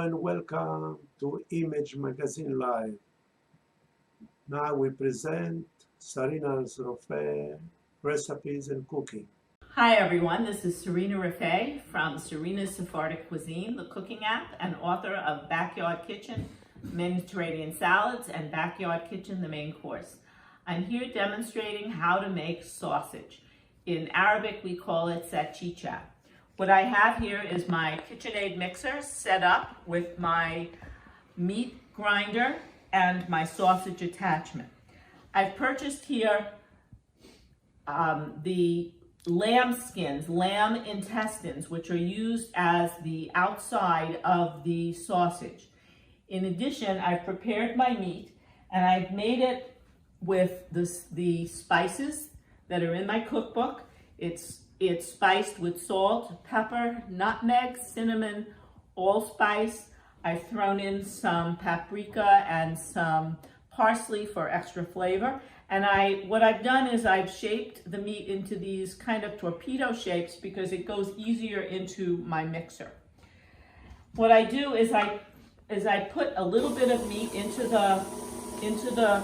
and welcome to Image Magazine Live. Now we present Sarina's recipes and cooking. Hi everyone, this is Sarina from Sarina's Sephardic Cuisine, the cooking app, and author of Backyard Kitchen, Mediterranean Salads, and Backyard Kitchen, the main course. I'm here demonstrating how to make sausage. In Arabic, we call it salchicha. What I have here is my KitchenAid mixer set up with my meat grinder and my sausage attachment. I've purchased here the lamb skins, lamb intestines, which are used as the outside of the sausage. In addition, I've prepared my meat and I've made it with the spices that are in my cookbook. It's spiced with salt, pepper, nutmeg, cinnamon, allspice. I've thrown in some paprika and some parsley for extra flavor. And what I've done is I've shaped the meat into these kind of torpedo shapes because it goes easier into my mixer. What I do is I put a little bit of meat into the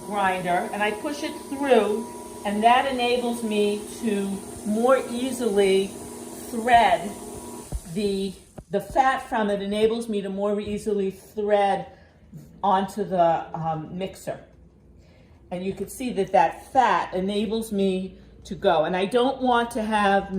grinder and I push it through, and that enables me to more easily thread the fat from it, enables me to more easily thread onto the mixer. And you can see that fat enables me to go. And I don't want to have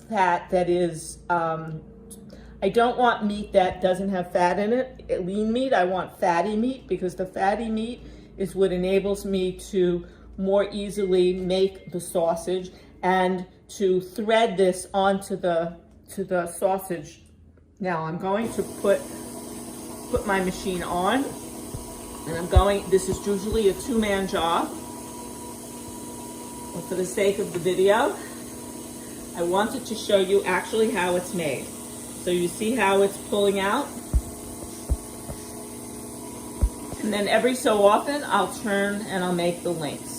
fat that is, I don't want meat that doesn't have fat in it, lean meat. I want fatty meat because the fatty meat is what enables me to more easily make the sausage and to thread this onto the sausage. Now I'm going to put my machine on, and this is usually a two-man job, but for the sake of the video, I wanted to show you actually how it's made. So you see how it's pulling out? And then every so often, I'll turn and I'll make the links.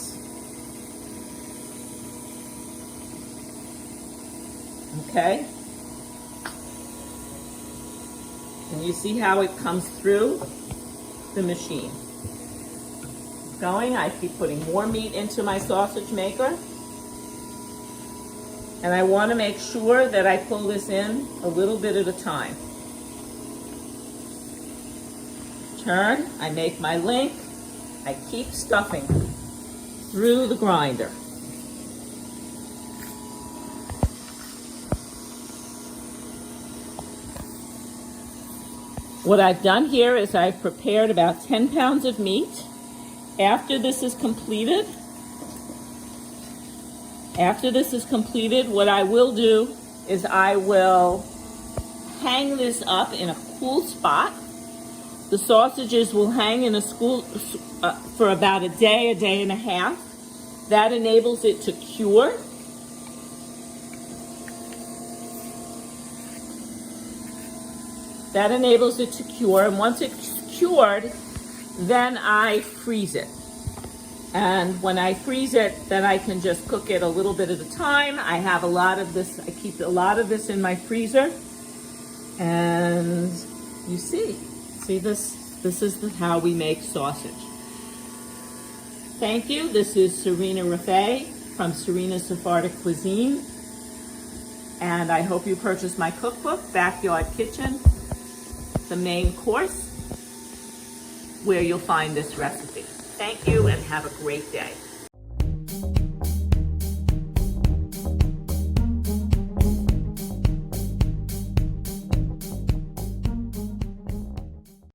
Okay? And you see how it comes through the machine. I keep putting more meat into my sausage maker. And I want to make sure that I pull this in a little bit at a time. Turn, I make my link, I keep stuffing through the grinder. What I've done here is I've prepared about 10 pounds of meat. After this is completed, what I will do is I will hang this up in a cool spot. The sausages will hang in a for about a day and a half. That enables it to cure. And once it's cured, then I freeze it. And when I freeze it, then I can just cook it a little bit at a time. I have a lot of this, I keep a lot of this in my freezer. And you see this is how we make sausage. Thank you. This is Sarina from Sarina's Sephardic Cuisine. And I hope you purchase my cookbook, Backyard Kitchen, the main course, where you'll find this recipe. Thank you and have a great day.